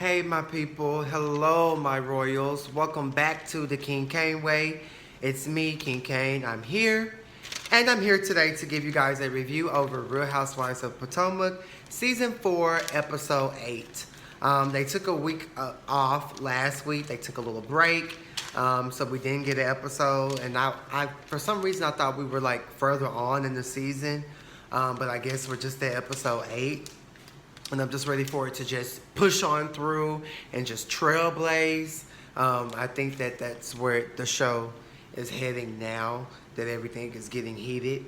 Hey my people, hello my royals. Welcome back to the King Cain Way. It's me, King Cain. I'm here. And I'm here today to give you guys a review over Real Housewives of Potomac, Season 4, Episode 8. They took a week off last week. They took a little break. So we didn't get an episode. And I for some reason, I thought we were like further on in the season. But I guess we're just at Episode 8. And I'm just ready for it to just push on through and just trailblaze. I think that's where the show is heading now, that everything is getting heated.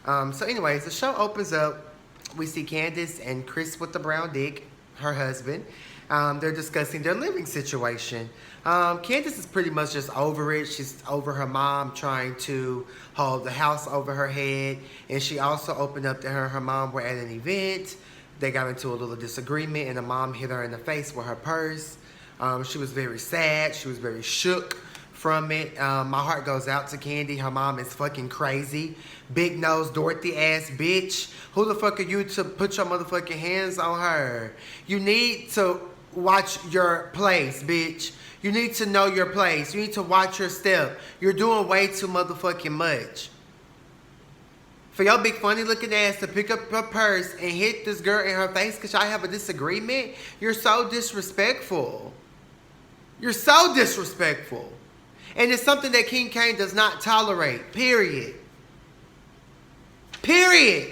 So anyways, the show opens up. We see Candace and Chris with the brown dick, her husband. They're discussing their living situation. Candace is pretty much just over it. She's over her mom trying to hold the house over her head. And she also opened up to her mom were at an event. They got into a little disagreement and the mom hit her in the face with her purse. She was very sad. She was very shook from it. My heart goes out to Candy. Her mom is fucking crazy. Big nose, Dorothy ass bitch. Who the fuck are you to put your motherfucking hands on her? You need to watch your place, bitch. You need to know your place. You need to watch your step. You're doing way too motherfucking much. For your big funny looking ass to pick up her purse and hit this girl in her face because y'all have a disagreement, you're so disrespectful. You're so disrespectful. And it's something that King Cain does not tolerate. Period. Period.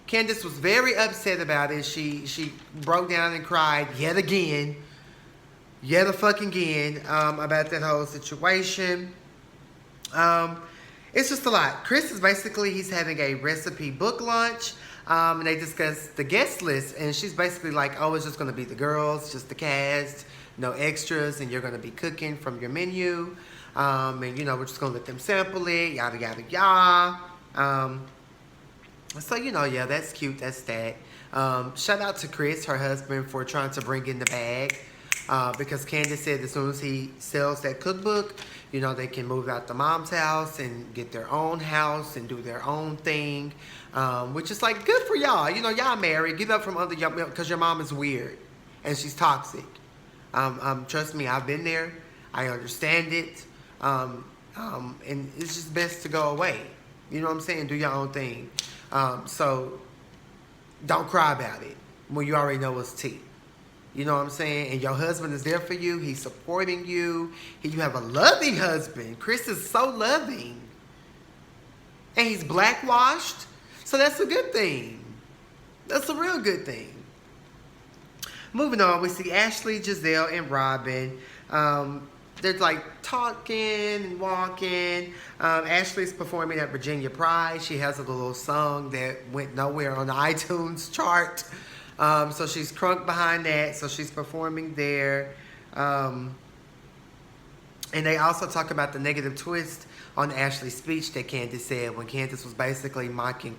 Candace was very upset about it. She broke down and cried yet again. Yet a fucking again about that whole situation. It's just a lot. Chris is basically, he's having a recipe book launch. And they discuss the guest list. And she's basically like, oh, it's just going to be the girls, just the cast, no extras. And you're going to be cooking from your menu. And, you know, we're just going to let them sample it, yada, yada, yada. So, you know, yeah, that's cute. That's that. Shout out to Chris, her husband, for trying to bring in the bag. Because Candace said as soon as he sells that cookbook, you know, they can move out the mom's house and get their own house and do their own thing. Which is like, good for y'all. You know, y'all married. Get up from under your, because your mom is weird. And she's toxic. Trust me, I've been there. I understand it. And it's just best to go away. You know what I'm saying? Do your own thing. So, don't cry about it when you already know it's tea. You know what I'm saying? And your husband is there for you. He's supporting you. You have a loving husband. Chris is so loving. And he's blackwashed. So that's a good thing. That's a real good thing. Moving on, we see Ashley, Giselle, and Robin. They're like talking and walking. Ashley's performing at Virginia Pride. She has a little song that went nowhere on the iTunes chart. So she's crunk behind that. So she's performing there. And they also talk about the negative twist on Ashley's speech that Candace said when Candace was basically mocking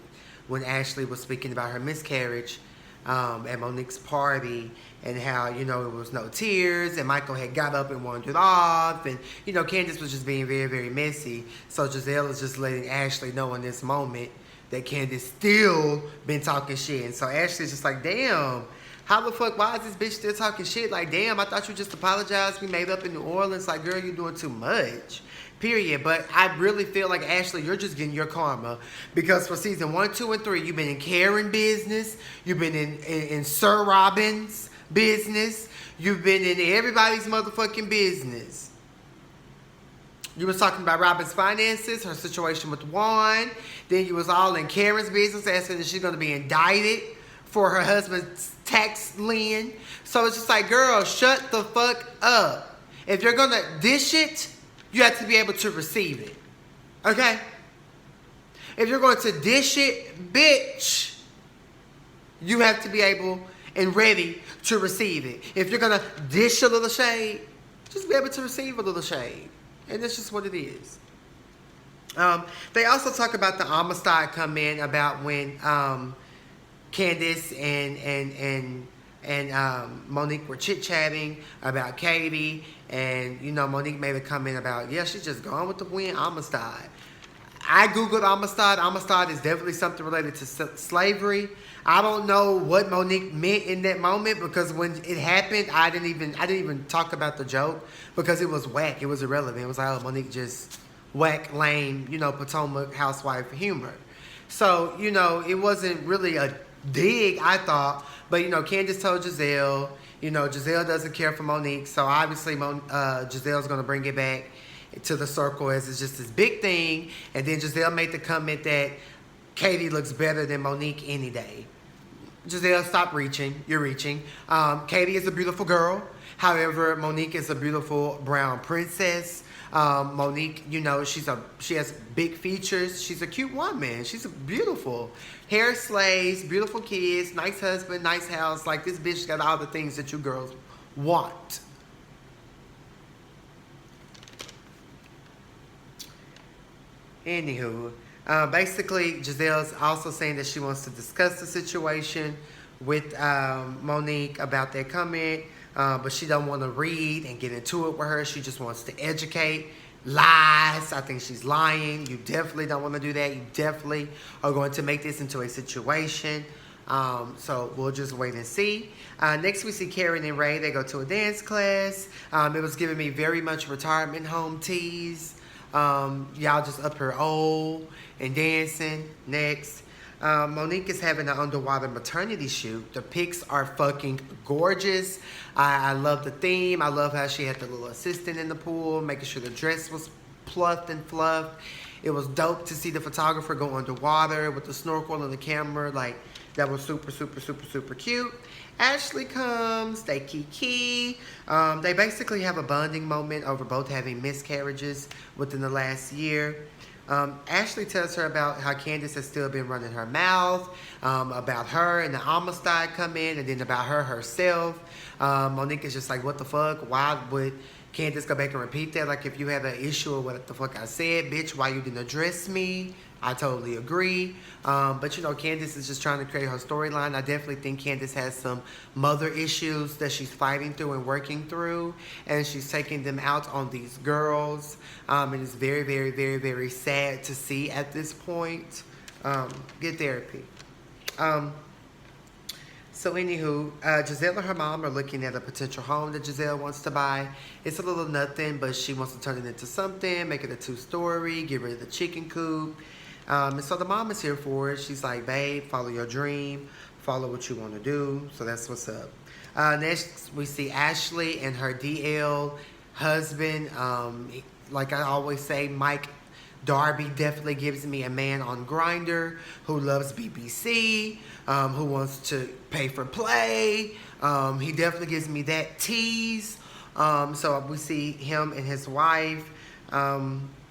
when Ashley was speaking about her miscarriage at Monique's party and how, you know, it was no tears and Michael had got up and wandered off. And, you know, Candace was just being very, very messy. So Giselle is just letting Ashley know in this moment that Candace still been talking shit. And so Ashley's just like, damn, how the fuck, why is this bitch still talking shit? Like, damn, I thought you just apologized. We made up in New Orleans. Like, girl, you're doing too much. Period. But I really feel like, Ashley, you're just getting your karma. Because for season 1, 2, and 3, you've been in Karen business. You've been in Sir Robin's business. You've been in everybody's motherfucking business. You was talking about Robin's finances, her situation with Juan. Then you was all in Karen's business, asking if she's going to be indicted for her husband's tax lien. So it's just like, girl, shut the fuck up. If you're going to dish it, you have to be able to receive it. Okay? If you're going to dish it, bitch, you have to be able and ready to receive it. If you're going to dish a little shade, just be able to receive a little shade. And that's just what it is. They also talk about the Amistad come in about when Candace and Monique were chit-chatting about Katie. And, you know, Monique made a comment about, yeah, she's just gone with the wind, Amistad. I googled Amistad. Amistad is definitely something related to slavery. I don't know what Monique meant in that moment, because when it happened, I didn't even talk about the joke, because it was whack. It was irrelevant. It was like, oh, Monique just whack, lame, Potomac housewife humor. So, it wasn't really a dig, I thought. But, Candace told Giselle, Giselle doesn't care for Monique. So, obviously, Giselle's going to bring it back to the circle as it's just this big thing. And then Giselle made the comment that Katie looks better than Monique any day. Giselle, stop reaching. You're reaching. Katie is a beautiful girl. However, Monique is a beautiful brown princess. Monique, she has big features. She's a cute woman. She's beautiful. Hair slays, beautiful kids, nice husband, nice house. Like, this bitch got all the things that you girls want. Anywho, basically, Giselle's also saying that she wants to discuss the situation with Monique about that comment, but she don't want to read and get into it with her. She just wants to educate. Lies. I think she's lying. You definitely don't want to do that. You definitely are going to make this into a situation. So we'll just wait and see. Next we see Karen and Ray. They go to a dance class. It was giving me very much retirement home tease. Y'all just up here old and dancing. Next, Monique is having an underwater maternity shoot. The pics are fucking gorgeous. I love the theme. I love how she had the little assistant in the pool, making sure the dress was plucked and fluffed. It was dope to see the photographer go underwater with the snorkel and the camera. Like, that was super, super, super, super cute. Ashley comes, they kiki. They basically have a bonding moment over both having miscarriages within the last year. Ashley tells her about how Candace has still been running her mouth, about her and the Amistad come in, and then about her herself. Monique is just like, what the fuck? Why would Candace go back and repeat that? Like, if you had an issue with what the fuck I said, bitch, why you didn't address me? I totally agree. But, Candace is just trying to create her storyline. I definitely think Candace has some mother issues that she's fighting through and working through. And she's taking them out on these girls. And it's very, very, very, very sad to see at this point. Get therapy. So anywho, Giselle and her mom are looking at a potential home that Giselle wants to buy. It's a little nothing, but she wants to turn it into something, make it a 2-story, get rid of the chicken coop. And so the mom is here for it. She's like, babe, follow your dream, follow what you want to do. So that's what's up. Next, we see Ashley and her DL husband. Like I always say, Mike Darby definitely gives me a man on Grindr who loves BBC, who wants to pay for play. He definitely gives me that tease. So we see him and his wife.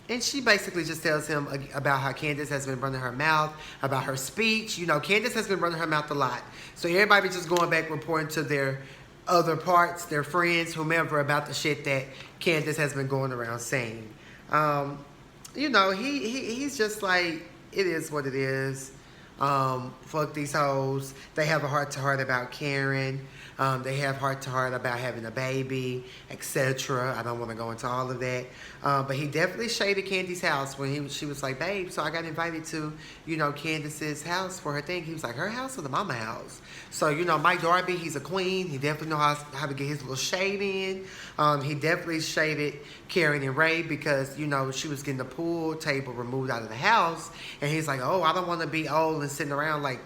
And she basically just tells him about how Candace has been running her mouth, about her speech. Candace has been running her mouth a lot. So everybody just going back reporting to their other parts, their friends, whomever, about the shit that Candace has been going around saying. He's just like, it is what it is. Fuck these hoes. They have a heart-to-heart about Karen. They have heart-to-heart about having a baby, etc. I don't want to go into all of that. But he definitely shaded Candy's house when she was like, babe, so I got invited to, Candace's house for her thing. He was like, her house or the mama house? So, Mike Darby, he's a queen. He definitely knows how to get his little shade in. He definitely shaded Karen and Ray because, she was getting the pool table removed out of the house. And he's like, oh, I don't want to be old and sitting around like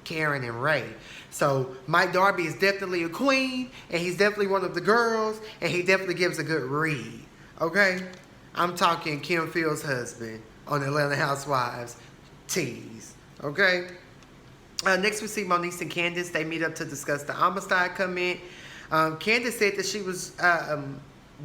Karen and Ray. So Mike Darby is definitely a queen, and he's definitely one of the girls, and he definitely gives a good read. Okay? I'm talking Kim Fields' husband on Atlanta Housewives. Tease. Okay? Next we see Monique and Candace. They meet up to discuss the Amistad comment. Candace said that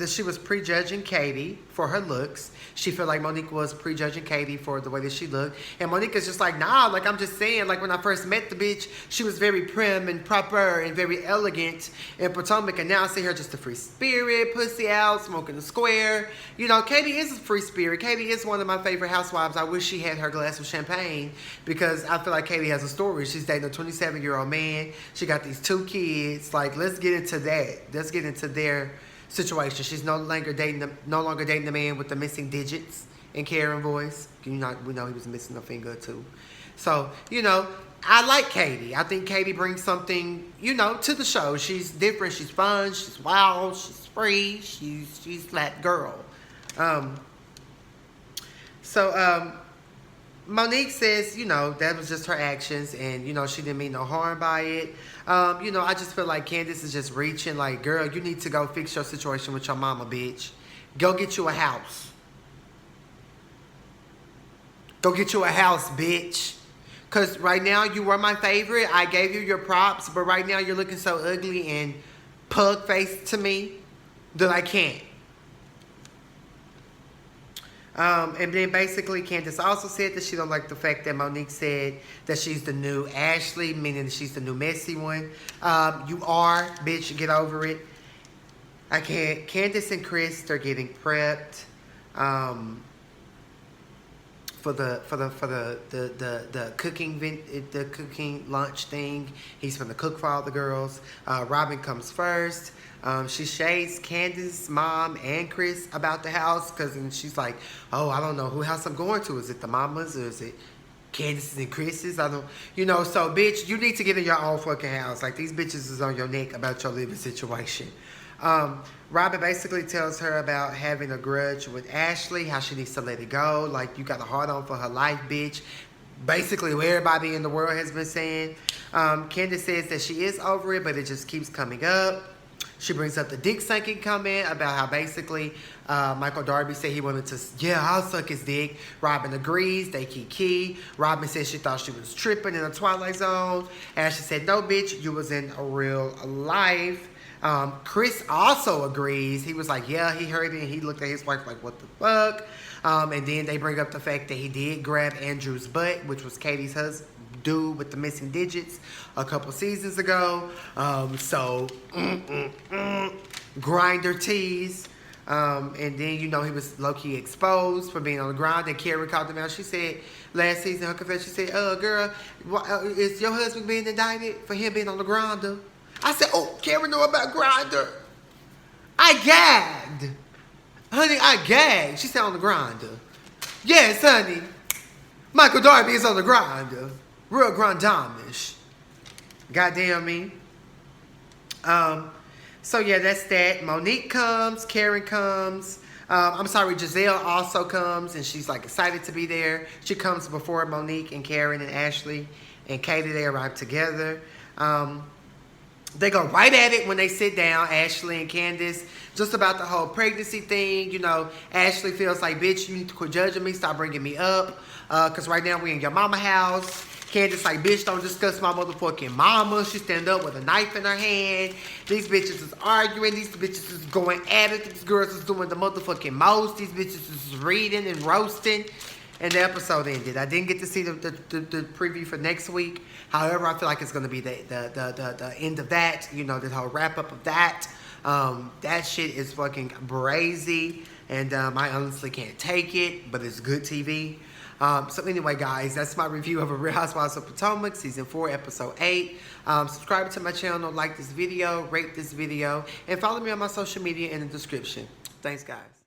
she was prejudging Katie for her looks. She felt like Monique was prejudging Katie for the way that she looked. And Monique is just like, nah, like I'm just saying, like when I first met the bitch, she was very prim and proper and very elegant in Potomac. And now I see her just a free spirit, pussy out, smoking a square. Katie is a free spirit. Katie is one of my favorite housewives. I wish she had her glass of champagne because I feel like Katie has a story. She's dating a 27-year-old man. She got these 2 kids. Like, let's get into that. Let's get into their situation. She's no longer dating the man with the missing digits in Karen voice. We know he was missing a finger too. So, I like Katie. I think Katie brings something, to the show. She's different. She's fun. She's wild. She's free. She's that girl. Monique says, that was just her actions, and, she didn't mean no harm by it. I just feel like Candace is just reaching, like, girl, you need to go fix your situation with your mama, bitch. Go get you a house. Go get you a house, bitch. Because right now, you were my favorite. I gave you your props, but right now, you're looking so ugly and pug-faced to me that I can't. And then basically Candace also said that she don't like the fact that Monique said that she's the new Ashley, meaning that she's the new messy one. You are, bitch, get over it. I can't. Candace and Chris, they're getting prepped for the cooking lunch thing. He's gonna cook for all the girls. Robin comes first. She shades Candace's mom and Chris about the house because she's like, oh, I don't know who house I'm going to. Is it the mama's or is it Candace's and Chris's? I don't, so bitch, you need to get in your own fucking house. Like, these bitches is on your neck about your living situation. Robin basically tells her about having a grudge with Ashley, how she needs to let it go. Like, you got a hard on for her life, bitch. Basically, what everybody in the world has been saying. Candace says that she is over it, but it just keeps coming up. She brings up the dick sucking comment about how basically Michael Darby said he wanted to, I'll suck his dick. Robin agrees. They key. Robin said she thought she was tripping in a Twilight Zone. Ashley said, no, bitch, you was in a real life. Chris also agrees. He was like, yeah, he heard it. And he looked at his wife like, what the fuck? And then they bring up the fact that he did grab Andrew's butt, which was Katie's husband. Dude with the missing digits a couple seasons ago. Grinder tease. And then, he was low-key exposed for being on the ground. And Carrie called him out. She said, last season, her confession, she said, girl, is your husband being indicted for him being on the grinder? I said, oh, Carrie knew about grinder. I gagged. Honey, I gagged. She said on the grinder. Yes, honey. Michael Darby is on the grinder. Real grandamish. Goddamn me. So yeah, that's that. Monique comes. Karen comes. Giselle also comes, and she's like excited to be there. She comes before Monique and Karen and Ashley and Katie. They arrive together. They go right at it when they sit down, Ashley and Candace, just about the whole pregnancy thing. Ashley feels like, bitch, you need to quit judging me, stop bringing me up, because right now we in your mama house. Candace like, bitch, don't discuss my motherfucking mama. She stand up with a knife in her hand. These bitches is arguing. These bitches is going at it. These girls is doing the motherfucking most. These bitches is reading and roasting. And the episode ended. I didn't get to see the preview for next week. However, I feel like it's going to be the end of that. The whole wrap-up of that. That shit is fucking brazy. And I honestly can't take it. But it's good TV. So anyway, guys, that's my review of A Real Housewives of Potomac, Season 4, Episode 8. Subscribe to my channel, like this video, rate this video, and follow me on my social media in the description. Thanks, guys.